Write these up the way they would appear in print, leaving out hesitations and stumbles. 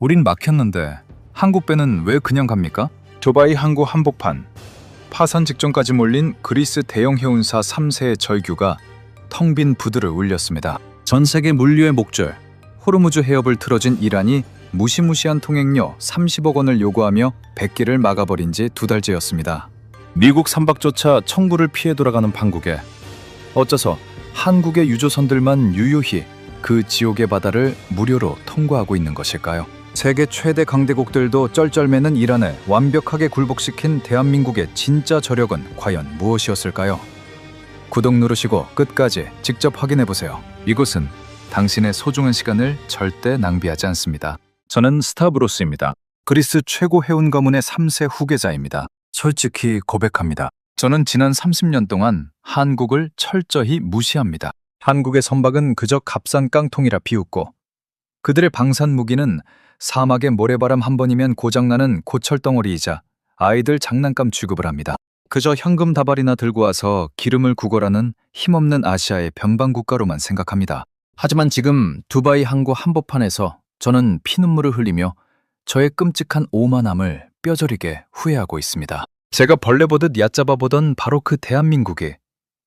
우린 막혔는데 한국 배는 왜 그냥 갑니까? 두바이 항구 한복판, 파산 직전까지 몰린 그리스 대형 해운사 3세의 절규가 텅 빈 부두를 울렸습니다. 전 세계 물류의 목줄, 호르무즈 해협을 틀어진 이란이 무시무시한 통행료 30억 원을 요구하며 백기를 막아버린 지 2달째였습니다. 미국 선박조차 청구를 피해 돌아가는 판국에 어째서 한국의 유조선들만 유유히 그 지옥의 바다를 무료로 통과하고 있는 것일까요? 세계 최대 강대국들도 쩔쩔매는 이란을 완벽하게 굴복시킨 대한민국의 진짜 저력은 과연 무엇이었을까요? 구독 누르시고 끝까지 직접 확인해보세요. 이곳은 당신의 소중한 시간을 절대 낭비하지 않습니다. 저는 스타브로스입니다. 그리스 최고 해운 가문의 3세 후계자입니다. 솔직히 고백합니다. 저는 지난 30년 동안 한국을 철저히 무시합니다. 한국의 선박은 그저 값싼 깡통이라 비웃고 그들의 방산 무기는 사막의 모래바람 한 번이면 고장나는 고철덩어리이자 아이들 장난감 취급을 합니다. 그저 현금 다발이나 들고 와서 기름을 구걸하는 힘없는 아시아의 변방국가로만 생각합니다. 하지만 지금 두바이 항구 한복판에서 저는 피눈물을 흘리며 저의 끔찍한 오만함을 뼈저리게 후회하고 있습니다. 제가 벌레 보듯 얕잡아 보던 바로 그 대한민국이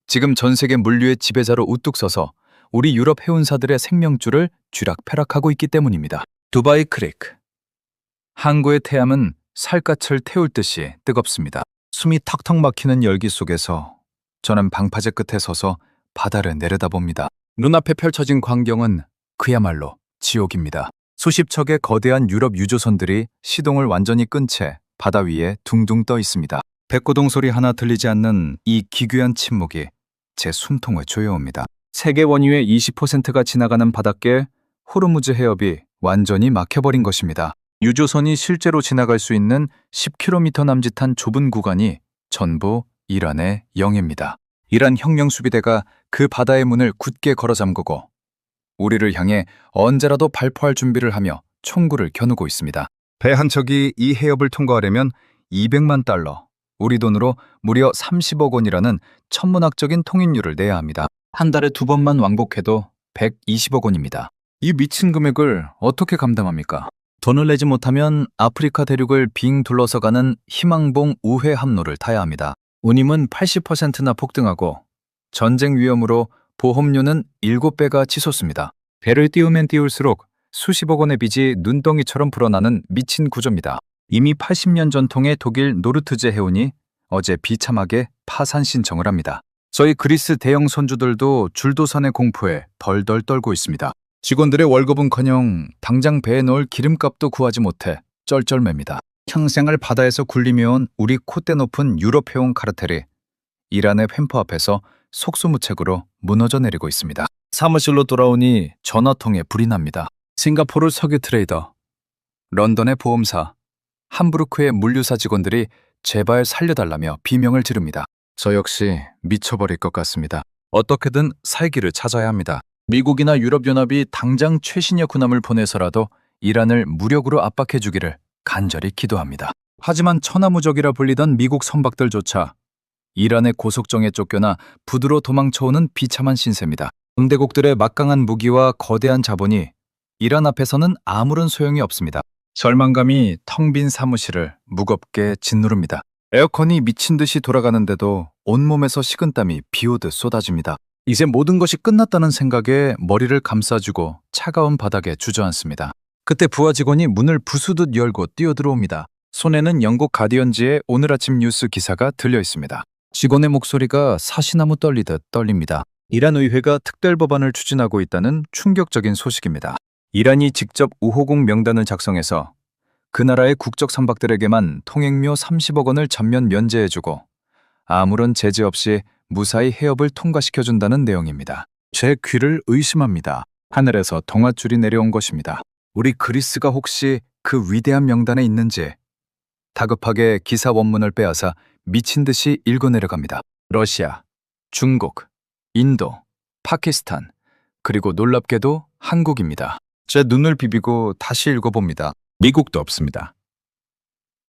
지금 전 세계 물류의 지배자로 우뚝 서서 우리 유럽 해운사들의 생명줄을 쥐락펴락하고 있기 때문입니다. 두바이 크리크. 항구의 태양은 살갗을 태울 듯이 뜨겁습니다. 숨이 턱턱 막히는 열기 속에서 저는 방파제 끝에 서서 바다를 내려다봅니다. 눈앞에 펼쳐진 광경은 그야말로 지옥입니다. 수십 척의 거대한 유럽 유조선들이 시동을 완전히 끈 채 바다 위에 둥둥 떠 있습니다. 백고동 소리 하나 들리지 않는 이 기괴한 침묵이 제 숨통을 조여옵니다. 세계 원유의 20%가 지나가는 바닷가에 호르무즈 해협이 완전히 막혀버린 것입니다. 유조선이 실제로 지나갈 수 있는 10km 남짓한 좁은 구간이 전부 이란의 영해입니다. 이란 혁명수비대가 그 바다의 문을 굳게 걸어 잠그고 우리를 향해 언제라도 발포할 준비를 하며 총구를 겨누고 있습니다. 배 한 척이 이 해협을 통과하려면 200만 달러, 우리 돈으로 무려 30억 원이라는 천문학적인 통행료를 내야 합니다. 한 달에 2번만 왕복해도 120억 원입니다. 이 미친 금액을 어떻게 감당합니까? 돈을 내지 못하면 아프리카 대륙을 빙 둘러서 가는 희망봉 우회 함로를 타야 합니다. 운임은 80%나 폭등하고 전쟁 위험으로 보험료는 7배가 치솟습니다. 배를 띄우면 띄울수록 수십억 원의 빚이 눈덩이처럼 불어나는 미친 구조입니다. 이미 80년 전통의 독일 노르트제 해운이 어제 비참하게 파산 신청을 합니다. 저희 그리스 대형 선주들도 줄도산의 공포에 덜덜 떨고 있습니다. 직원들의 월급은커녕 당장 배에 넣을 기름값도 구하지 못해 쩔쩔맵니다. 평생을 바다에서 굴리며온 우리 콧대 높은 유럽 해운 카르텔이 이란의 횡포 앞에서 속수무책으로 무너져 내리고 있습니다. 사무실로 돌아오니 전화통에 불이 납니다. 싱가포르 석유 트레이더, 런던의 보험사, 함부르크의 물류사 직원들이 제발 살려달라며 비명을 지릅니다. 저 역시 미쳐버릴 것 같습니다. 어떻게든 살기를 찾아야 합니다. 미국이나 유럽연합이 당장 최신의 군함을 보내서라도 이란을 무력으로 압박해주기를 간절히 기도합니다. 하지만 천하무적이라 불리던 미국 선박들조차 이란의 고속정에 쫓겨나 부두로 도망쳐오는 비참한 신세입니다. 강대국들의 막강한 무기와 거대한 자본이 이란 앞에서는 아무런 소용이 없습니다. 절망감이 텅 빈 사무실을 무겁게 짓누릅니다. 에어컨이 미친 듯이 돌아가는데도 온몸에서 식은땀이 비오듯 쏟아집니다. 이제 모든 것이 끝났다는 생각에 머리를 감싸주고 차가운 바닥에 주저앉습니다. 그때 부하 직원이 문을 부수듯 열고 뛰어들어옵니다. 손에는 영국 가디언지의 오늘 아침 뉴스 기사가 들려 있습니다. 직원의 목소리가 사시나무 떨리듯 떨립니다. 이란 의회가 특별 법안을 추진하고 있다는 충격적인 소식입니다. 이란이 직접 우호국 명단을 작성해서 그 나라의 국적 선박들에게만 통행료 30억 원을 전면 면제해주고 아무런 제재 없이 무사히 해협을 통과시켜준다는 내용입니다. 제 귀를 의심합니다. 하늘에서 동아줄이 내려온 것입니다. 우리 그리스가 혹시 그 위대한 명단에 있는지 다급하게 기사 원문을 빼앗아 미친 듯이 읽어내려갑니다. 러시아, 중국, 인도, 파키스탄, 그리고 놀랍게도 한국입니다. 제 눈을 비비고 다시 읽어봅니다. 미국도 없습니다.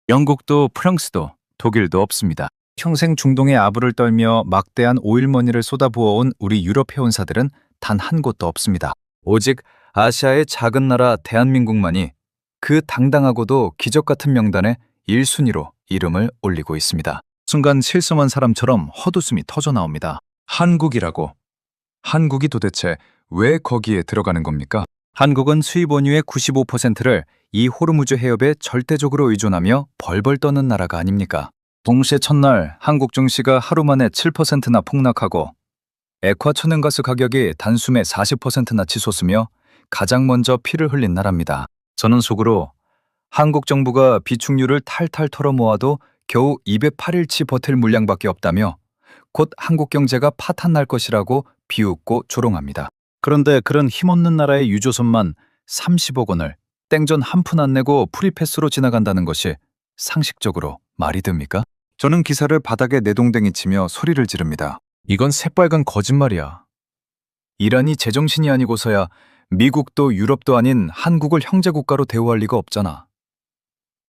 영국도 프랑스도 독일도 없습니다. 평생 중동의 아부를 떨며 막대한 오일머니를 쏟아부어온 우리 유럽 해운사들은 단 한 곳도 없습니다. 오직 아시아의 작은 나라 대한민국만이 그 당당하고도 기적 같은 명단에 1순위로 이름을 올리고 있습니다. 순간 실성한 사람처럼 헛웃음이 터져 나옵니다. 한국이라고. 한국이 도대체 왜 거기에 들어가는 겁니까? 한국은 수입 원유의 95%를 이 호르무즈 해협에 절대적으로 의존하며 벌벌 떠는 나라가 아닙니까? 동시에 첫날 한국 증시가 하루 만에 7%나 폭락하고 액화 천연가스 가격이 단숨에 40%나 치솟으며 가장 먼저 피를 흘린 나라입니다. 저는 속으로 한국 정부가 비축유를 탈탈 털어모아도 겨우 208일치 버틸 물량밖에 없다며 곧 한국 경제가 파탄 날 것이라고 비웃고 조롱합니다. 그런데 그런 힘없는 나라의 유조선만 30억 원을 땡전 한 푼 안 내고 프리패스로 지나간다는 것이 상식적으로 말이 됩니까? 저는 기사를 바닥에 내동댕이 치며 소리를 지릅니다. 이건 새빨간 거짓말이야. 이란이 제정신이 아니고서야 미국도 유럽도 아닌 한국을 형제국가로 대우할 리가 없잖아.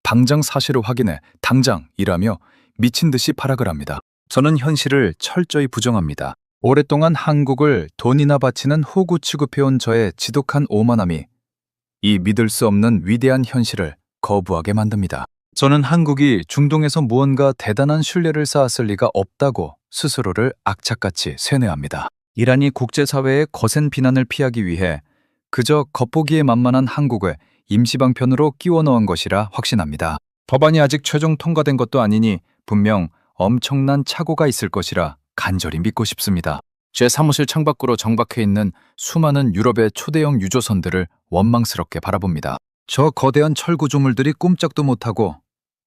당장 사실을 확인해 당장이라며 미친 듯이 발악을 합니다. 저는 현실을 철저히 부정합니다. 오랫동안 한국을 돈이나 바치는 호구 취급해온 저의 지독한 오만함이 이 믿을 수 없는 위대한 현실을 거부하게 만듭니다. 저는 한국이 중동에서 무언가 대단한 신뢰를 쌓았을 리가 없다고 스스로를 악착같이 쇠뇌합니다. 이란이 국제사회의 거센 비난을 피하기 위해 그저 겉보기에 만만한 한국을 임시방편으로 끼워 넣은 것이라 확신합니다. 법안이 아직 최종 통과된 것도 아니니 분명 엄청난 착오가 있을 것이라 간절히 믿고 싶습니다. 제 사무실 창밖으로 정박해 있는 수많은 유럽의 초대형 유조선들을 원망스럽게 바라봅니다. 저 거대한 철구조물들이 꼼짝도 못하고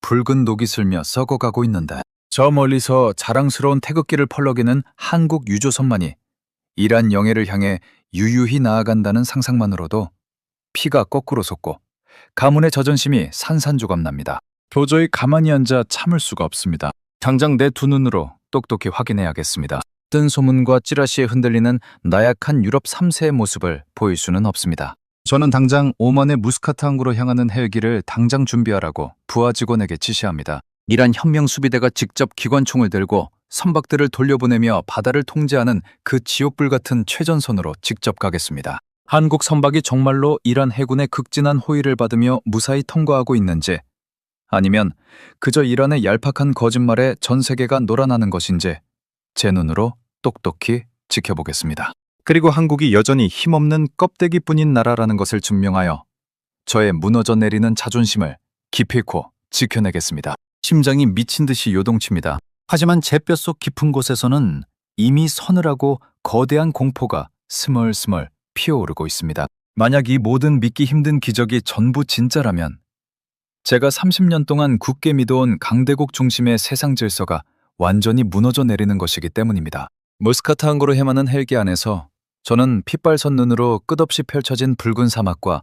붉은 녹이 슬며 썩어가고 있는데 저 멀리서 자랑스러운 태극기를 펄럭이는 한국 유조선만이 이란 영해를 향해 유유히 나아간다는 상상만으로도 피가 거꾸로 솟고 가문의 자존심이 산산조각납니다. 도저히 가만히 앉아 참을 수가 없습니다. 당장 내 두 눈으로 똑똑히 확인해야겠습니다. 뜬 소문과 찌라시에 흔들리는 나약한 유럽 3세의 모습을 보일 수는 없습니다. 저는 당장 오만의 무스카트 항구로 향하는 헬기를 당장 준비하라고 부하 직원에게 지시합니다. 이란 혁명 수비대가 직접 기관총을 들고 선박들을 돌려보내며 바다를 통제하는 그 지옥불 같은 최전선으로 직접 가겠습니다. 한국 선박이 정말로 이란 해군의 극진한 호의를 받으며 무사히 통과하고 있는지 아니면 그저 이란의 얄팍한 거짓말에 전 세계가 놀아나는 것인지 제 눈으로 똑똑히 지켜보겠습니다. 그리고 한국이 여전히 힘없는 껍데기뿐인 나라라는 것을 증명하여 저의 무너져 내리는 자존심을 기필코 지켜내겠습니다. 심장이 미친 듯이 요동칩니다. 하지만 제 뼛속 깊은 곳에서는 이미 서늘하고 거대한 공포가 스멀스멀 피어오르고 있습니다. 만약 이 모든 믿기 힘든 기적이 전부 진짜라면 제가 30년 동안 굳게 믿어온 강대국 중심의 세상 질서가 완전히 무너져 내리는 것이기 때문입니다. 무스카트 항구로 헤매는 헬기 안에서 저는 핏발선 눈으로 끝없이 펼쳐진 붉은 사막과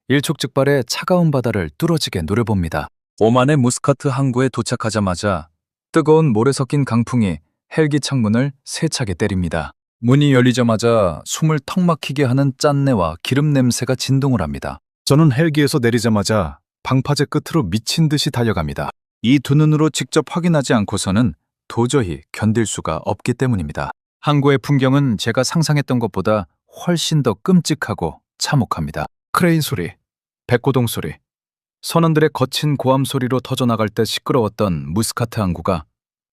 일촉즉발의 차가운 바다를 뚫어지게 노려봅니다. 오만의 무스카트 항구에 도착하자마자 뜨거운 모래 섞인 강풍이 헬기 창문을 세차게 때립니다. 문이 열리자마자 숨을 턱 막히게 하는 짠내와 기름 냄새가 진동을 합니다. 저는 헬기에서 내리자마자 방파제 끝으로 미친 듯이 달려갑니다. 이 두 눈으로 직접 확인하지 않고서는 도저히 견딜 수가 없기 때문입니다. 항구의 풍경은 제가 상상했던 것보다 훨씬 더 끔찍하고 참혹합니다. 크레인 소리, 백고동 소리, 선원들의 거친 고함 소리로 터져나갈 때 시끄러웠던 무스카트 항구가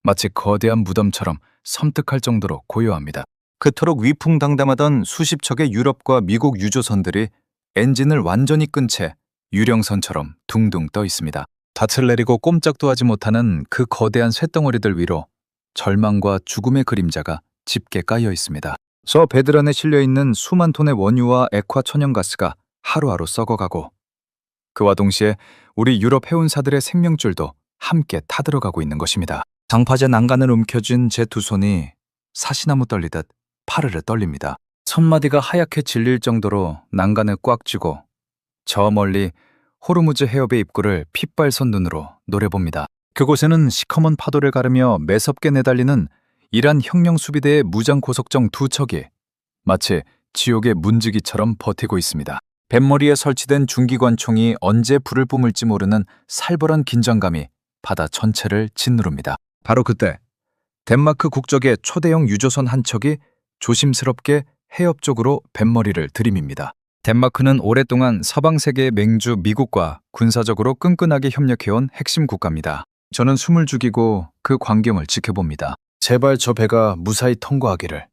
마치 거대한 무덤처럼 섬뜩할 정도로 고요합니다. 그토록 위풍당당하던 수십 척의 유럽과 미국 유조선들이 엔진을 완전히 끈 채 유령선처럼 둥둥 떠 있습니다. 닻을 내리고 꼼짝도 하지 못하는 그 거대한 쇳덩어리들 위로 절망과 죽음의 그림자가 짙게 깔려 있습니다. 저 배들 안에 실려있는 수만 톤의 원유와 액화 천연가스가 하루하루 썩어가고 그와 동시에 우리 유럽 해운사들의 생명줄도 함께 타들어가고 있는 것입니다. 장파제 난간을 움켜쥔 제 두 손이 사시나무 떨리듯 파르르 떨립니다. 손마디가 하얗게 질릴 정도로 난간을 꽉 쥐고 저 멀리 호르무즈 해협의 입구를 핏발선 눈으로 노려봅니다. 그곳에는 시커먼 파도를 가르며 매섭게 내달리는 이란 혁명 수비대의 무장 고속정 두 척이 마치 지옥의 문지기처럼 버티고 있습니다. 뱃머리에 설치된 중기관총이 언제 불을 뿜을지 모르는 살벌한 긴장감이 바다 전체를 짓누릅니다. 바로 그때 덴마크 국적의 초대형 유조선 한 척이 조심스럽게 해협 쪽으로 뱃머리를 들이밉니다. 덴마크는 오랫동안 서방 세계의 맹주 미국과 군사적으로 끈끈하게 협력해온 핵심 국가입니다. 저는 숨을 죽이고 그 광경을 지켜봅니다. 제발 저 배가 무사히 통과하기를.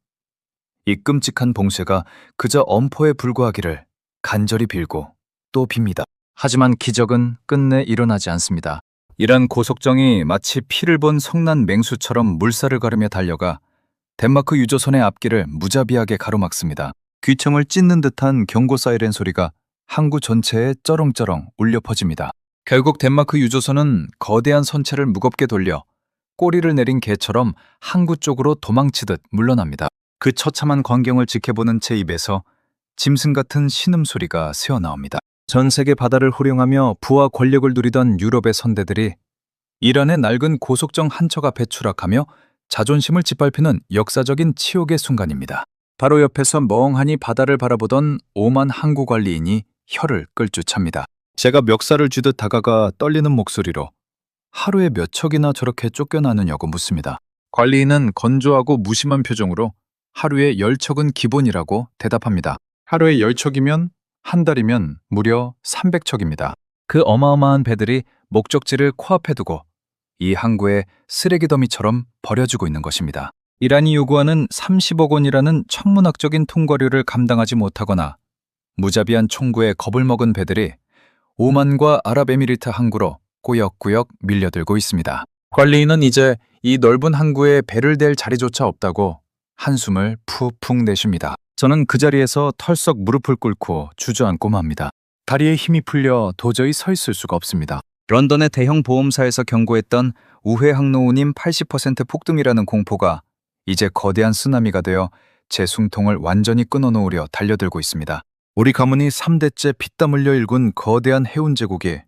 이 끔찍한 봉쇄가 그저 엄포에 불과하기를 간절히 빌고 또 빕니다. 하지만 기적은 끝내 일어나지 않습니다. 이란 고속정이 마치 피를 본 성난 맹수처럼 물살을 가르며 달려가 덴마크 유조선의 앞길을 무자비하게 가로막습니다. 귀청을 찢는 듯한 경고 사이렌 소리가 항구 전체에 쩌렁쩌렁 울려 퍼집니다. 결국 덴마크 유조선은 거대한 선체를 무겁게 돌려 꼬리를 내린 개처럼 항구 쪽으로 도망치듯 물러납니다. 그 처참한 광경을 지켜보는 제 입에서 짐승 같은 신음소리가 새어나옵니다. 전 세계 바다를 호령하며 부와 권력을 누리던 유럽의 선대들이 이란의 낡은 고속정 한 척 앞에 추락하며 자존심을 짓밟히는 역사적인 치욕의 순간입니다. 바로 옆에서 멍하니 바다를 바라보던 오만 항구 관리인이 혀를 끌쭉찹니다. 제가 멱살을 쥐듯 다가가 떨리는 목소리로 하루에 몇 척이나 저렇게 쫓겨나느냐고 묻습니다. 관리인은 건조하고 무심한 표정으로 하루에 10척은 기본이라고 대답합니다. 하루에 10척이면 한 달이면 무려 300척입니다. 그 어마어마한 배들이 목적지를 코앞에 두고 이 항구에 쓰레기 더미처럼 버려지고 있는 것입니다. 이란이 요구하는 30억 원이라는 천문학적인 통과료를 감당하지 못하거나 무자비한 총구에 겁을 먹은 배들이 오만과 아랍에미리트 항구로 꾸역꾸역 밀려들고 있습니다. 관리인은 이제 이 넓은 항구에 배를 댈 자리조차 없다고 한숨을 푹푹 내쉽니다. 저는 그 자리에서 털썩 무릎을 꿇고 주저앉고 맙니다. 다리에 힘이 풀려 도저히 서 있을 수가 없습니다. 런던의 대형 보험사에서 경고했던 우회 항로운임 80% 폭등이라는 공포가 이제 거대한 쓰나미가 되어 제 숨통을 완전히 끊어놓으려 달려들고 있습니다. 우리 가문이 3대째 피땀 흘려 일군 거대한 해운 제국이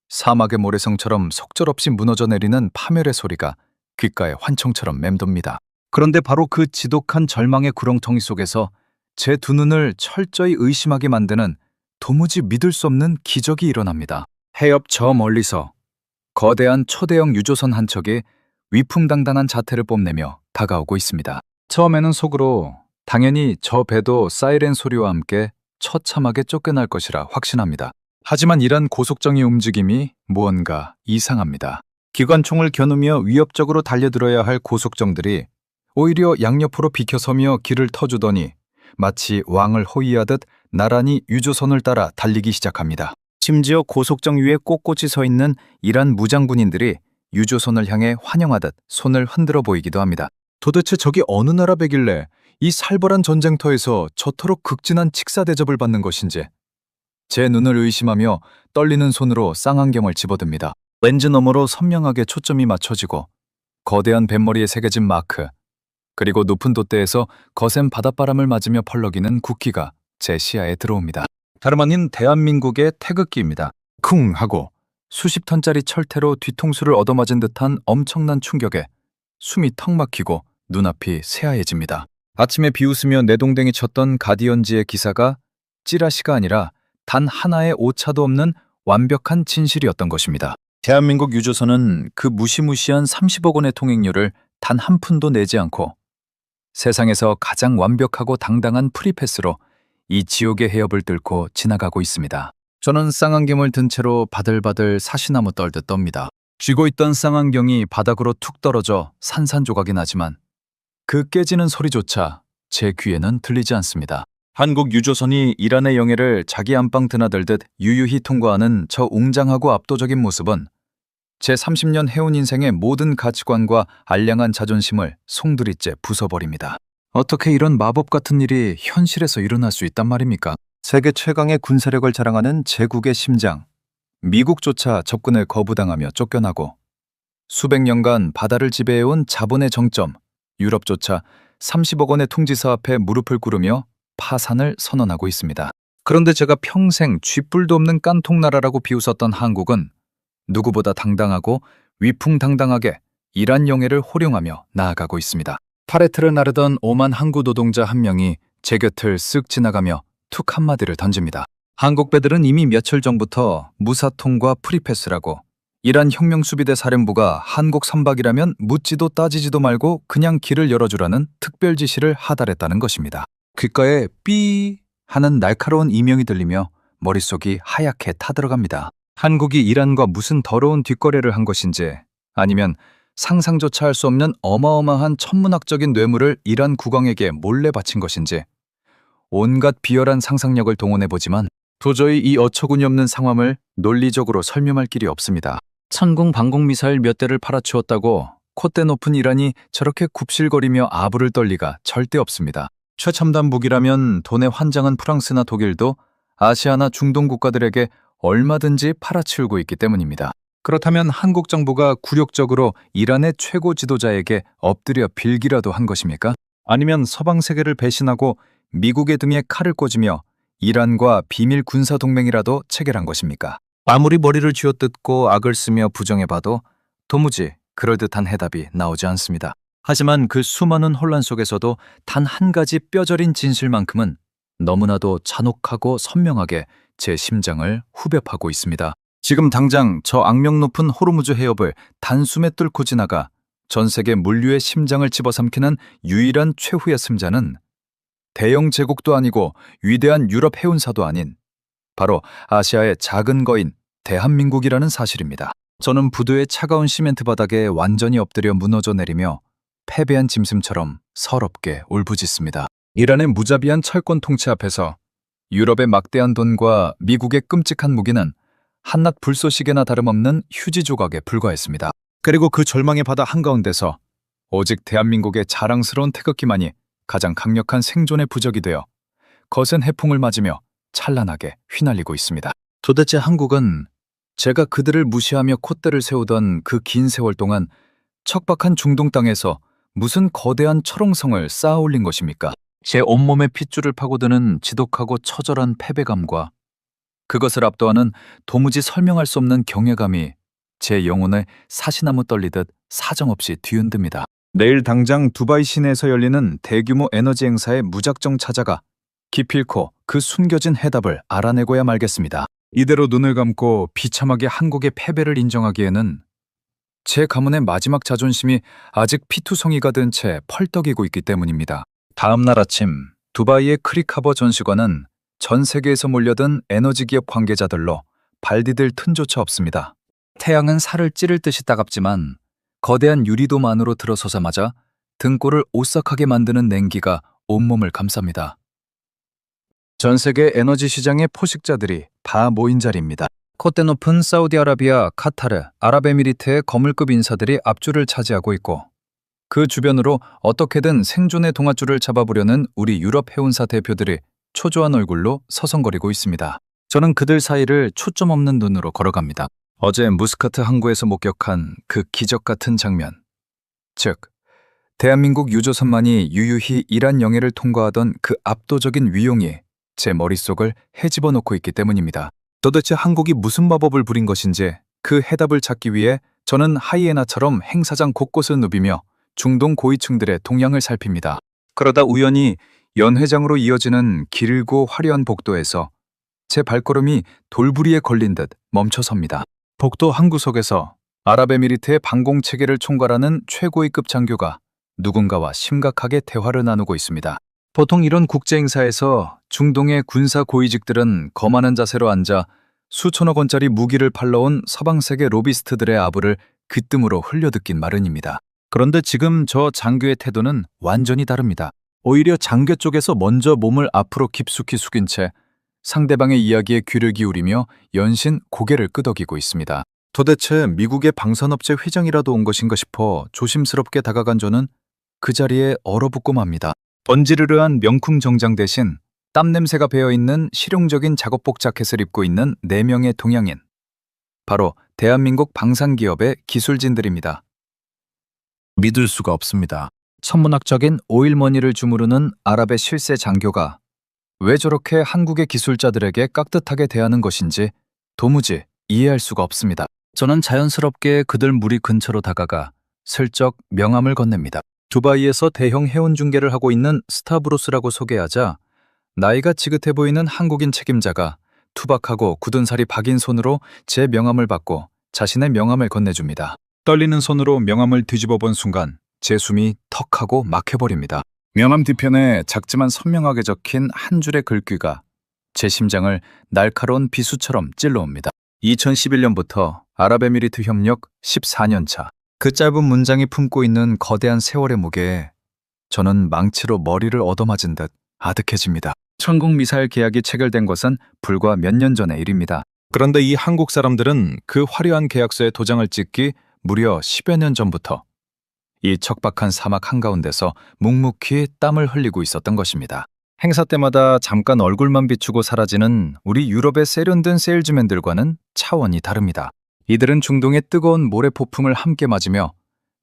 사막의 모래성처럼 속절없이 무너져 내리는 파멸의 소리가 귓가에 환청처럼 맴돕니다. 그런데 바로 그 지독한 절망의 구렁텅이 속에서 제 두 눈을 철저히 의심하게 만드는 도무지 믿을 수 없는 기적이 일어납니다. 해협 저 멀리서 거대한 초대형 유조선 한 척이 위풍당당한 자태를 뽐내며 다가오고 있습니다. 처음에는 속으로 당연히 저 배도 사이렌 소리와 함께 처참하게 쫓겨날 것이라 확신합니다. 하지만 이란 고속정의 움직임이 무언가 이상합니다. 기관총을 겨누며 위협적으로 달려들어야 할 고속정들이 오히려 양옆으로 비켜서며 길을 터주더니 마치 왕을 호위하듯 나란히 유조선을 따라 달리기 시작합니다. 심지어 고속정 위에 꼿꼿이 서 있는 이란 무장군인들이 유조선을 향해 환영하듯 손을 흔들어 보이기도 합니다. 도대체 저기 어느 나라 배길래 이 살벌한 전쟁터에서 저토록 극진한 직사 대접을 받는 것인지 제 눈을 의심하며 떨리는 손으로 쌍안경을 집어듭니다. 렌즈 너머로 선명하게 초점이 맞춰지고 거대한 뱃머리에 새겨진 마크 그리고 높은 돛대에서 거센 바닷바람을 맞으며 펄럭이는 국기가 제 시야에 들어옵니다. 다름 아닌 대한민국의 태극기입니다. 쿵 하고 수십 턴짜리 철퇴로 뒤통수를 얻어맞은 듯한 엄청난 충격에 숨이 턱 막히고 눈앞이 새하얘집니다. 아침에 비웃으며 내동댕이 쳤던 가디언지의 기사가 찌라시가 아니라 단 하나의 오차도 없는 완벽한 진실이었던 것입니다. 대한민국 유조선은 그 무시무시한 30억 원의 통행료를 단 한 푼도 내지 않고 세상에서 가장 완벽하고 당당한 프리패스로 이 지옥의 해협을 뚫고 지나가고 있습니다. 저는 쌍안경을 든 채로 바들바들 사시나무 떨듯 떱니다. 쥐고 있던 쌍안경이 바닥으로 툭 떨어져 산산조각이 나지만 그 깨지는 소리조차 제 귀에는 들리지 않습니다. 한국 유조선이 이란의 영해를 자기 안방 드나들듯 유유히 통과하는 저 웅장하고 압도적인 모습은 제 30년 해운 인생의 모든 가치관과 알량한 자존심을 송두리째 부숴버립니다. 어떻게 이런 마법 같은 일이 현실에서 일어날 수 있단 말입니까? 세계 최강의 군사력을 자랑하는 제국의 심장, 미국조차 접근을 거부당하며 쫓겨나고 수백 년간 바다를 지배해온 자본의 정점, 유럽조차 30억 원의 통지서 앞에 무릎을 꿇으며 파산을 선언하고 있습니다. 그런데 제가 평생 쥐뿔도 없는 깐통나라라고 비웃었던 한국은 누구보다 당당하고 위풍당당하게 이란 영해를 호령하며 나아가고 있습니다. 파레트를 나르던 오만 항구 노동자 한 명이 제 곁을 쓱 지나가며 툭 한마디를 던집니다. 한국 배들은 이미 며칠 전부터 무사통과 프리패스라고 이란 혁명수비대 사령부가 한국 선박이라면 묻지도 따지지도 말고 그냥 길을 열어주라는 특별 지시를 하달했다는 것입니다. 귓가에 삐 하는 날카로운 이명이 들리며 머릿속이 하얗게 타들어갑니다. 한국이 이란과 무슨 더러운 뒷거래를 한 것인지, 아니면 상상조차 할 수 없는 어마어마한 천문학적인 뇌물을 이란 국왕에게 몰래 바친 것인지, 온갖 비열한 상상력을 동원해보지만 도저히 이 어처구니 없는 상황을 논리적으로 설명할 길이 없습니다. 천궁 방공미사일 몇 대를 팔아치웠다고 콧대 높은 이란이 저렇게 굽실거리며 아부를 떨 리가 절대 없습니다. 최첨단 무기라면 돈의 환장한 프랑스나 독일도 아시아나 중동 국가들에게 얼마든지 팔아치우고 있기 때문입니다. 그렇다면 한국 정부가 굴욕적으로 이란의 최고 지도자에게 엎드려 빌기라도 한 것입니까? 아니면 서방 세계를 배신하고 미국의 등에 칼을 꽂으며 이란과 비밀 군사 동맹이라도 체결한 것입니까? 아무리 머리를 쥐어뜯고 악을 쓰며 부정해봐도 도무지 그럴듯한 해답이 나오지 않습니다. 하지만 그 수많은 혼란 속에서도 단 한 가지 뼈저린 진실만큼은 너무나도 잔혹하고 선명하게 제 심장을 후벼파고 있습니다. 지금 당장 저 악명 높은 호르무즈 해협을 단숨에 뚫고 지나가 전 세계 물류의 심장을 집어삼키는 유일한 최후의 승자는 대영 제국도 아니고 위대한 유럽 해운사도 아닌 바로 아시아의 작은 거인 대한민국이라는 사실입니다. 저는 부두의 차가운 시멘트 바닥에 완전히 엎드려 무너져 내리며 패배한 짐승처럼 서럽게 울부짖습니다. 이란의 무자비한 철권 통치 앞에서 유럽의 막대한 돈과 미국의 끔찍한 무기는 한낱 불쏘시개나 다름없는 휴지 조각에 불과했습니다. 그리고 그 절망의 바다 한가운데서 오직 대한민국의 자랑스러운 태극기만이 가장 강력한 생존의 부적이 되어 거센 해풍을 맞으며 찬란하게 휘날리고 있습니다. 도대체 한국은 제가 그들을 무시하며 콧대를 세우던 그 긴 세월 동안 척박한 중동 땅에서 무슨 거대한 철옹성을 쌓아 올린 것입니까? 제 온몸에 핏줄을 파고드는 지독하고 처절한 패배감과 그것을 압도하는 도무지 설명할 수 없는 경외감이 제 영혼에 사시나무 떨리듯 사정없이 뒤흔듭니다. 내일 당장 두바이 시내에서 열리는 대규모 에너지 행사에 무작정 찾아가 기필코 그 숨겨진 해답을 알아내고야 말겠습니다. 이대로 눈을 감고 비참하게 한국의 패배를 인정하기에는 제 가문의 마지막 자존심이 아직 피투성이가 든 채 펄떡이고 있기 때문입니다. 다음 날 아침 두바이의 크릭하버 전시관은 전 세계에서 몰려든 에너지 기업 관계자들로 발디딜 틈조차 없습니다. 태양은 살을 찌를 듯이 따갑지만 거대한 유리돔 안으로 들어서자마자 등골을 오싹하게 만드는 냉기가 온몸을 감쌉니다. 전 세계 에너지 시장의 포식자들이 다 모인 자리입니다. 콧대 높은 사우디아라비아, 카타르, 아랍에미리트의 거물급 인사들이 앞줄을 차지하고 있고 그 주변으로 어떻게든 생존의 동아줄을 잡아보려는 우리 유럽 해운사 대표들이 초조한 얼굴로 서성거리고 있습니다. 저는 그들 사이를 초점 없는 눈으로 걸어갑니다. 어제 무스카트 항구에서 목격한 그 기적 같은 장면, 즉 대한민국 유조선만이 유유히 이란 영해를 통과하던 그 압도적인 위용이 제 머릿속을 헤집어 놓고 있기 때문입니다. 도대체 한국이 무슨 마법을 부린 것인지 그 해답을 찾기 위해 저는 하이에나처럼 행사장 곳곳을 누비며 중동 고위층들의 동향을 살핍니다. 그러다 우연히 연회장으로 이어지는 길고 화려한 복도에서 제 발걸음이 돌부리에 걸린 듯 멈춰섭니다. 복도 한 구석에서 아랍에미리트의 방공체계를 총괄하는 최고위급 장교가 누군가와 심각하게 대화를 나누고 있습니다. 보통 이런 국제행사에서 중동의 군사 고위직들은 거만한 자세로 앉아 수천억 원짜리 무기를 팔러온 서방세계 로비스트들의 아부를 귀뜸으로 흘려듣긴 마련입니다. 그런데 지금 저 장교의 태도는 완전히 다릅니다. 오히려 장교 쪽에서 먼저 몸을 앞으로 깊숙이 숙인 채 상대방의 이야기에 귀를 기울이며 연신 고개를 끄덕이고 있습니다. 도대체 미국의 방산업체 회장이라도 온 것인가 싶어 조심스럽게 다가간 저는 그 자리에 얼어붙고 맙니다. 번지르르한 명품 정장 대신 땀 냄새가 배어있는 실용적인 작업복 자켓을 입고 있는 4명의 동양인. 바로 대한민국 방산기업의 기술진들입니다. 믿을 수가 없습니다. 천문학적인 오일머니를 주무르는 아랍의 실세 장교가 왜 저렇게 한국의 기술자들에게 깍듯하게 대하는 것인지 도무지 이해할 수가 없습니다. 저는 자연스럽게 그들 무리 근처로 다가가 슬쩍 명함을 건넵니다. 두바이에서 대형 해운 중개를 하고 있는 스타브로스라고 소개하자 나이가 지긋해 보이는 한국인 책임자가 투박하고 굳은 살이 박인 손으로 제 명함을 받고 자신의 명함을 건네줍니다. 떨리는 손으로 명함을 뒤집어 본 순간 제 숨이 턱하고 막혀버립니다. 명함 뒤편에 작지만 선명하게 적힌 한 줄의 글귀가 제 심장을 날카로운 비수처럼 찔러옵니다. 2011년부터 아랍에미리트 협력 14년 차. 그 짧은 문장이 품고 있는 거대한 세월의 무게에 저는 망치로 머리를 얻어맞은 듯 아득해집니다. 천국 미사일 계약이 체결된 것은 불과 몇 년 전의 일입니다. 그런데 이 한국 사람들은 그 화려한 계약서에 도장을 찍기 무려 10여 년 전부터 이 척박한 사막 한가운데서 묵묵히 땀을 흘리고 있었던 것입니다. 행사 때마다 잠깐 얼굴만 비추고 사라지는 우리 유럽의 세련된 세일즈맨들과는 차원이 다릅니다. 이들은 중동의 뜨거운 모래폭풍을 함께 맞으며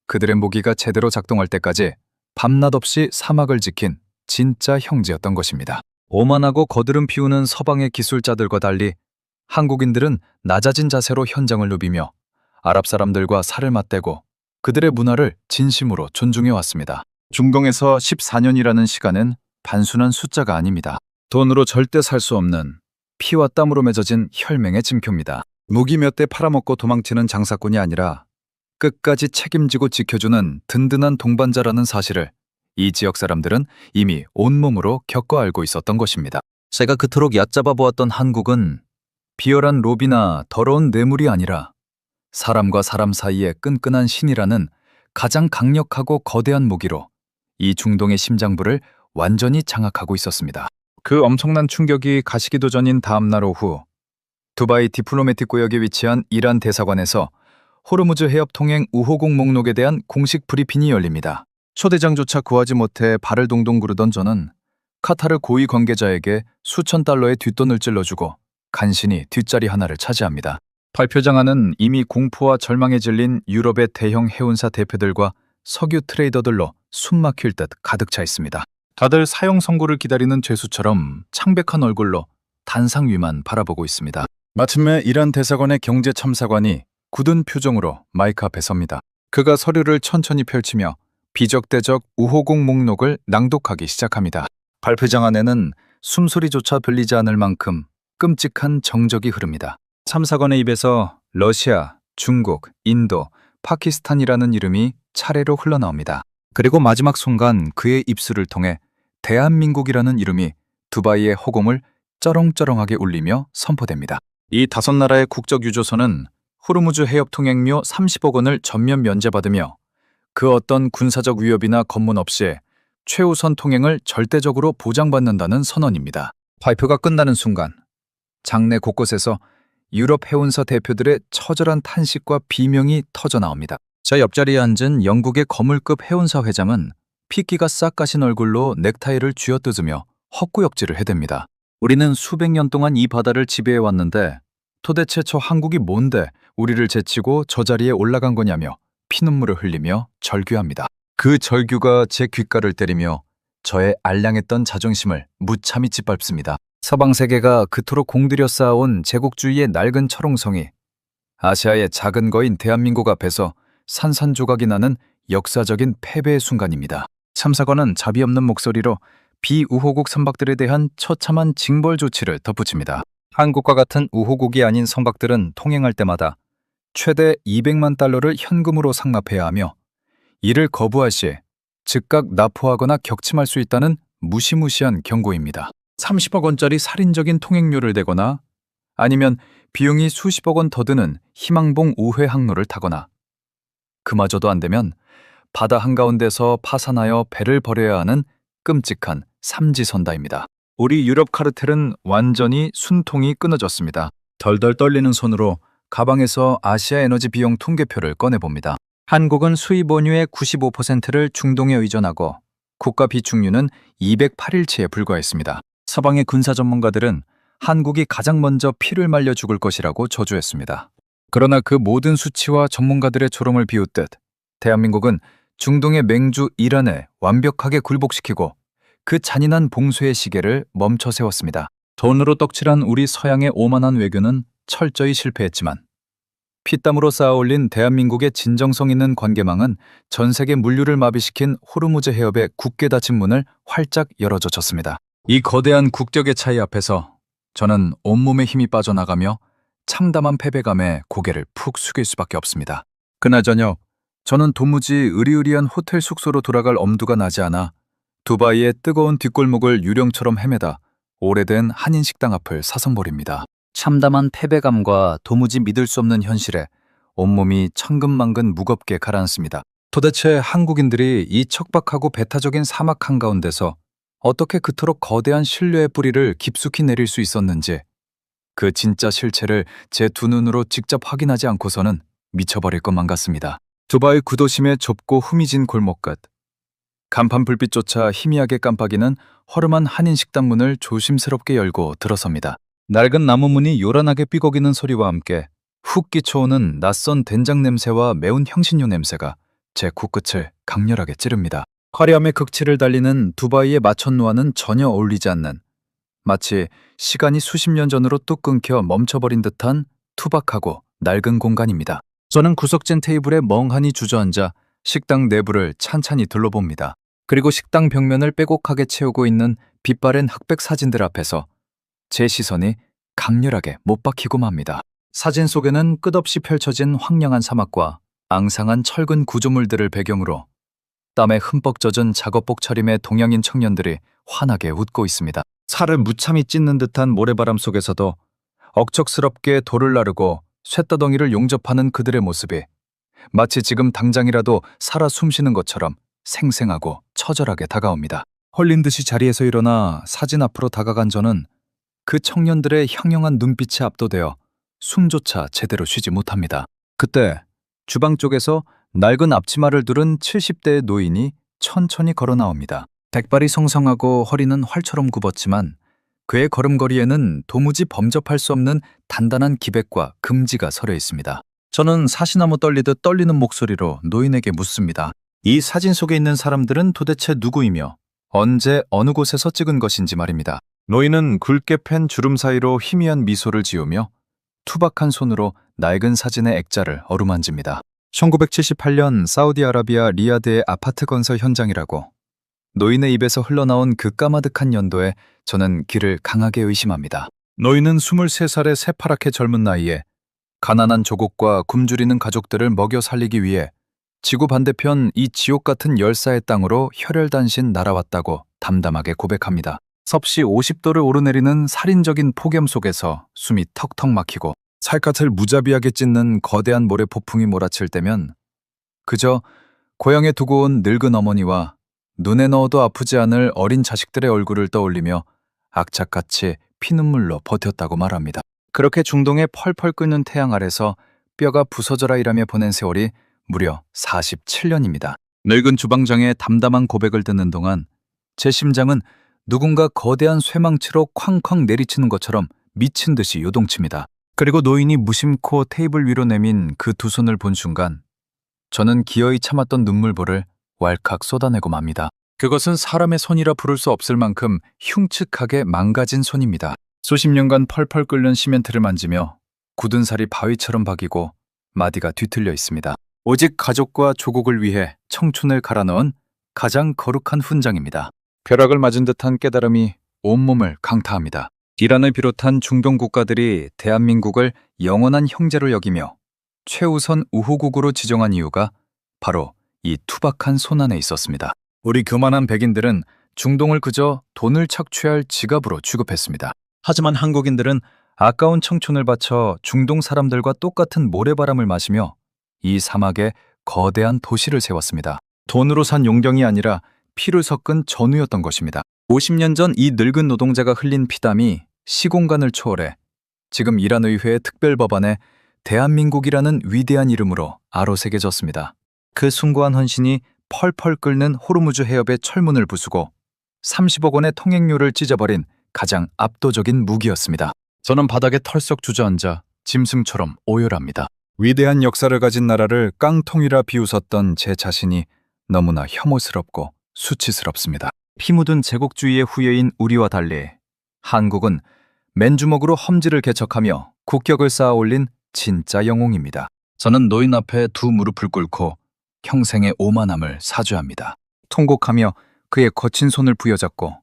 그들의 모기가 제대로 작동할 때까지 밤낮 없이 사막을 지킨 진짜 형제였던 것입니다. 오만하고 거드름 피우는 서방의 기술자들과 달리 한국인들은 낮아진 자세로 현장을 누비며 아랍 사람들과 살을 맞대고 그들의 문화를 진심으로 존중해 왔습니다. 중동에서 14년이라는 시간은 단순한 숫자가 아닙니다. 돈으로 절대 살 수 없는 피와 땀으로 맺어진 혈맹의 징표입니다. 무기 몇 대 팔아먹고 도망치는 장사꾼이 아니라 끝까지 책임지고 지켜주는 든든한 동반자라는 사실을 이 지역 사람들은 이미 온몸으로 겪어 알고 있었던 것입니다. 제가 그토록 얕잡아 보았던 한국은 비열한 로비나 더러운 뇌물이 아니라 사람과 사람 사이의 끈끈한 신이라는 가장 강력하고 거대한 무기로 이 중동의 심장부를 완전히 장악하고 있었습니다. 그 엄청난 충격이 가시기도 전인 다음 날 오후 두바이 디플로매틱 구역에 위치한 이란 대사관에서 호르무즈 해협 통행 우호국 목록에 대한 공식 브리핑이 열립니다. 초대장조차 구하지 못해 발을 동동 구르던 저는 카타르 고위 관계자에게 수천 달러의 뒷돈을 찔러주고 간신히 뒷자리 하나를 차지합니다. 발표장 안은 이미 공포와 절망에 질린 유럽의 대형 해운사 대표들과 석유 트레이더들로 숨막힐 듯 가득 차 있습니다. 다들 사형 선고를 기다리는 죄수처럼 창백한 얼굴로 단상 위만 바라보고 있습니다. 마침내 이란 대사관의 경제참사관이 굳은 표정으로 마이크 앞에 섭니다. 그가 서류를 천천히 펼치며 비적대적 우호국 목록을 낭독하기 시작합니다. 발표장 안에는 숨소리조차 들리지 않을 만큼 끔찍한 정적이 흐릅니다. 참사관의 입에서 러시아, 중국, 인도, 파키스탄이라는 이름이 차례로 흘러나옵니다. 그리고 마지막 순간 그의 입술을 통해 대한민국이라는 이름이 두바이의 허공을 쩌렁쩌렁하게 울리며 선포됩니다. 이 5나라의 국적 유조선은 호르무즈 해협 통행료 30억 원을 전면 면제받으며 그 어떤 군사적 위협이나 검문 없이 최우선 통행을 절대적으로 보장받는다는 선언입니다. 발표가 끝나는 순간 장내 곳곳에서 유럽 해운사 대표들의 처절한 탄식과 비명이 터져나옵니다. 제 옆자리에 앉은 영국의 거물급 해운사 회장은 핏기가 싹 가신 얼굴로 넥타이를 쥐어뜯으며 헛구역질을 해댑니다. 우리는 수백 년 동안 이 바다를 지배해왔는데 도대체 저 한국이 뭔데 우리를 제치고 저 자리에 올라간 거냐며 피눈물을 흘리며 절규합니다. 그 절규가 제 귓가를 때리며 저의 알량했던 자존심을 무참히 짓밟습니다. 서방 세계가 그토록 공들여 쌓아온 제국주의의 낡은 철옹성이 아시아의 작은 거인 대한민국 앞에서 산산조각이 나는 역사적인 패배의 순간입니다. 참사관은 자비 없는 목소리로 비우호국 선박들에 대한 처참한 징벌 조치를 덧붙입니다. 한국과 같은 우호국이 아닌 선박들은 통행할 때마다 최대 200만 달러를 현금으로 상납해야 하며 이를 거부할 시 즉각 납포하거나 격침할 수 있다는 무시무시한 경고입니다. 30억 원짜리 살인적인 통행료를 대거나 아니면 비용이 수십억 원 더 드는 희망봉 우회 항로를 타거나 그마저도 안 되면 바다 한가운데서 파산하여 배를 버려야 하는 끔찍한 삼지선다입니다. 우리 유럽 카르텔은 완전히 순통이 끊어졌습니다. 덜덜 떨리는 손으로 가방에서 아시아 에너지 비용 통계표를 꺼내봅니다. 한국은 수입 원유의 95%를 중동에 의존하고 국가 비축유는 208일치에 불과했습니다. 서방의 군사 전문가들은 한국이 가장 먼저 피를 말려 죽을 것이라고 저주했습니다. 그러나 그 모든 수치와 전문가들의 조롱을 비웃듯 대한민국은 중동의 맹주 이란을 완벽하게 굴복시키고 그 잔인한 봉쇄의 시계를 멈춰 세웠습니다. 돈으로 떡칠한 우리 서양의 오만한 외교는 철저히 실패했지만 피땀으로 쌓아올린 대한민국의 진정성 있는 관계망은 전 세계 물류를 마비시킨 호르무즈 해협의 굳게 닫힌 문을 활짝 열어젖혔습니다. 이 거대한 국격의 차이 앞에서 저는 온몸에 힘이 빠져나가며 참담한 패배감에 고개를 푹 숙일 수밖에 없습니다. 그날 저녁 저는 도무지 으리으리한 호텔 숙소로 돌아갈 엄두가 나지 않아 두바이의 뜨거운 뒷골목을 유령처럼 헤매다 오래된 한인 식당 앞을 사선벌입니다. 참담한 패배감과 도무지 믿을 수 없는 현실에 온몸이 천근만근 무겁게 가라앉습니다. 도대체 한국인들이 이 척박하고 배타적인 사막 한가운데서 어떻게 그토록 거대한 신뢰의 뿌리를 깊숙이 내릴 수 있었는지, 그 진짜 실체를 제 두 눈으로 직접 확인하지 않고서는 미쳐버릴 것만 같습니다. 두바이 구도심의 좁고 후미진 골목 끝, 간판 불빛조차 희미하게 깜빡이는 허름한 한인 식당 문을 조심스럽게 열고 들어섭니다. 낡은 나무 문이 요란하게 삐걱이는 소리와 함께 훅 끼쳐오는 낯선 된장 냄새와 매운 향신료 냄새가 제 코끝을 강렬하게 찌릅니다. 화려함의 극치를 달리는 두바이의 마천루와는 전혀 어울리지 않는, 마치 시간이 수십 년 전으로 뚝 끊겨 멈춰버린 듯한 투박하고 낡은 공간입니다. 저는 구석진 테이블에 멍하니 주저앉아 식당 내부를 찬찬히 둘러봅니다. 그리고 식당 벽면을 빼곡하게 채우고 있는 빛바랜 흑백 사진들 앞에서 제 시선이 강렬하게 못 박히고 맙니다. 사진 속에는 끝없이 펼쳐진 황량한 사막과 앙상한 철근 구조물들을 배경으로 땀에 흠뻑 젖은 작업복 차림의 동양인 청년들이 환하게 웃고 있습니다. 살을 무참히 찢는 듯한 모래바람 속에서도 억척스럽게 돌을 나르고 쇳더덩이를 용접하는 그들의 모습이 마치 지금 당장이라도 살아 숨쉬는 것처럼 생생하고 처절하게 다가옵니다. 홀린 듯이 자리에서 일어나 사진 앞으로 다가간 저는 그 청년들의 향영한 눈빛에 압도되어 숨조차 제대로 쉬지 못합니다. 그때 주방 쪽에서 낡은 앞치마를 두른 70대의 노인이 천천히 걸어 나옵니다. 백발이 성성하고 허리는 활처럼 굽었지만 그의 걸음걸이에는 도무지 범접할 수 없는 단단한 기백과 금지가 서려 있습니다. 저는 사시나무 떨리듯 떨리는 목소리로 노인에게 묻습니다. 이 사진 속에 있는 사람들은 도대체 누구이며 언제 어느 곳에서 찍은 것인지 말입니다. 노인은 굵게 팬 주름 사이로 희미한 미소를 지으며 투박한 손으로 낡은 사진의 액자를 어루만집니다. 1978년 사우디아라비아 리야드의 아파트 건설 현장이라고. 노인의 입에서 흘러나온 그 까마득한 연도에 저는 그를 강하게 의심합니다. 노인은 23살의 새파랗게 젊은 나이에 가난한 조국과 굶주리는 가족들을 먹여 살리기 위해 지구 반대편 이 지옥 같은 열사의 땅으로 혈혈단신 날아왔다고 담담하게 고백합니다. 섭씨 50도를 오르내리는 살인적인 폭염 속에서 숨이 턱턱 막히고 살갗을 무자비하게 찢는 거대한 모래 폭풍이 몰아칠 때면 그저 고향에 두고 온 늙은 어머니와 눈에 넣어도 아프지 않을 어린 자식들의 얼굴을 떠올리며 악착같이 피눈물로 버텼다고 말합니다. 그렇게 중동의 펄펄 끓는 태양 아래서 뼈가 부서져라 일하며 보낸 세월이 무려 47년입니다. 늙은 주방장의 담담한 고백을 듣는 동안 제 심장은 누군가 거대한 쇠망치로 쾅쾅 내리치는 것처럼 미친 듯이 요동칩니다. 그리고 노인이 무심코 테이블 위로 내민 그 두 손을 본 순간 저는 기어이 참았던 눈물보를 왈칵 쏟아내고 맙니다. 그것은 사람의 손이라 부를 수 없을 만큼 흉측하게 망가진 손입니다. 수십 년간 펄펄 끓는 시멘트를 만지며 굳은 살이 바위처럼 박이고 마디가 뒤틀려 있습니다. 오직 가족과 조국을 위해 청춘을 갈아 넣은 가장 거룩한 훈장입니다. 벼락을 맞은 듯한 깨달음이 온몸을 강타합니다. 이란을 비롯한 중동 국가들이 대한민국을 영원한 형제로 여기며 최우선 우호국으로 지정한 이유가 바로 이 투박한 손 안에 있었습니다. 우리 교만한 백인들은 중동을 그저 돈을 착취할 지갑으로 취급했습니다. 하지만 한국인들은 아까운 청춘을 바쳐 중동 사람들과 똑같은 모래바람을 마시며 이 사막에 거대한 도시를 세웠습니다. 돈으로 산 용병이 아니라 피를 섞은 전우였던 것입니다. 50년 전 이 늙은 노동자가 흘린 피땀이 시공간을 초월해 지금 이란 의회의 특별법안에 대한민국이라는 위대한 이름으로 아로새겨졌습니다. 그 숭고한 헌신이 펄펄 끓는 호르무즈 해협의 철문을 부수고 30억 원의 통행료를 찢어버린 가장 압도적인 무기였습니다. 저는 바닥에 털썩 주저앉아 짐승처럼 오열합니다. 위대한 역사를 가진 나라를 깡통이라 비웃었던 제 자신이 너무나 혐오스럽고 수치스럽습니다. 피 묻은 제국주의의 후예인 우리와 달리 한국은 맨주먹으로 험지를 개척하며 국격을 쌓아 올린 진짜 영웅입니다. 저는 노인 앞에 두 무릎을 꿇고 평생의 오만함을 사죄합니다. 통곡하며 그의 거친 손을 부여잡고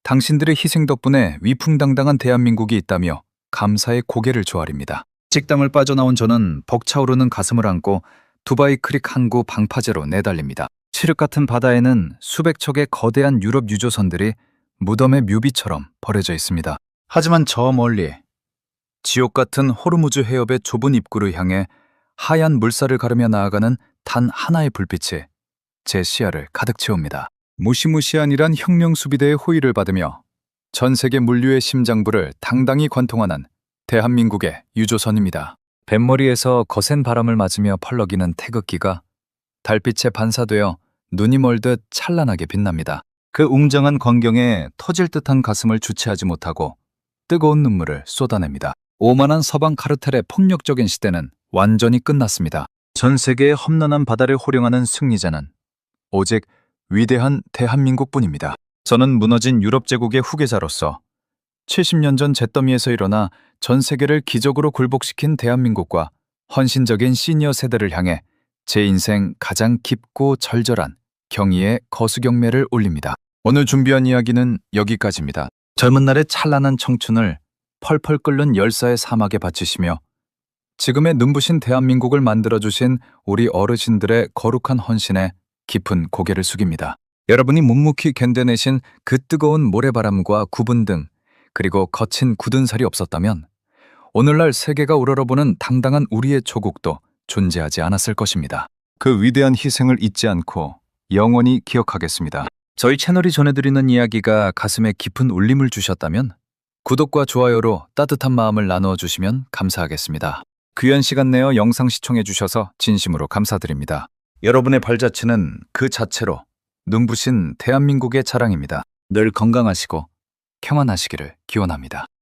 당신들의 희생 덕분에 위풍당당한 대한민국이 있다며 감사의 고개를 조아립니다. 식당을 빠져나온 저는 벅차오르는 가슴을 안고 두바이 크릭 항구 방파제로 내달립니다. 칠흑 같은 바다에는 수백 척의 거대한 유럽 유조선들이 무덤의 묘비처럼 버려져 있습니다. 하지만 저 멀리 지옥 같은 호르무즈 해협의 좁은 입구를 향해 하얀 물살을 가르며 나아가는 단 하나의 불빛이 제 시야를 가득 채웁니다. 무시무시한 이란 혁명 수비대의 호의를 받으며 전 세계 물류의 심장부를 당당히 관통하는 대한민국의 유조선입니다. 뱃머리에서 거센 바람을 맞으며 펄럭이는 태극기가 달빛에 반사되어 눈이 멀듯 찬란하게 빛납니다. 그 웅장한 광경에 터질 듯한 가슴을 주체하지 못하고 뜨거운 눈물을 쏟아냅니다. 오만한 서방 카르텔의 폭력적인 시대는 완전히 끝났습니다. 전 세계의 험난한 바다를 호령하는 승리자는 오직 위대한 대한민국뿐입니다. 저는 무너진 유럽 제국의 후계자로서 70년 전 잿더미에서 일어나 전 세계를 기적으로 굴복시킨 대한민국과 헌신적인 시니어 세대를 향해 제 인생 가장 깊고 절절한 경의의 거수경매를 올립니다. 오늘 준비한 이야기는 여기까지입니다. 젊은 날의 찬란한 청춘을 펄펄 끓는 열사의 사막에 바치시며 지금의 눈부신 대한민국을 만들어주신 우리 어르신들의 거룩한 헌신에 깊은 고개를 숙입니다. 여러분이 묵묵히 견뎌내신 그 뜨거운 모래바람과 구분 등 그리고 거친 굳은 살이 없었다면 오늘날 세계가 우러러보는 당당한 우리의 조국도 존재하지 않았을 것입니다. 그 위대한 희생을 잊지 않고 영원히 기억하겠습니다. 저희 채널이 전해드리는 이야기가 가슴에 깊은 울림을 주셨다면 구독과 좋아요로 따뜻한 마음을 나누어 주시면 감사하겠습니다. 귀한 시간 내어 영상 시청해 주셔서 진심으로 감사드립니다. 여러분의 발자취는 그 자체로 눈부신 대한민국의 자랑입니다. 늘 건강하시고 평안하시기를 기원합니다.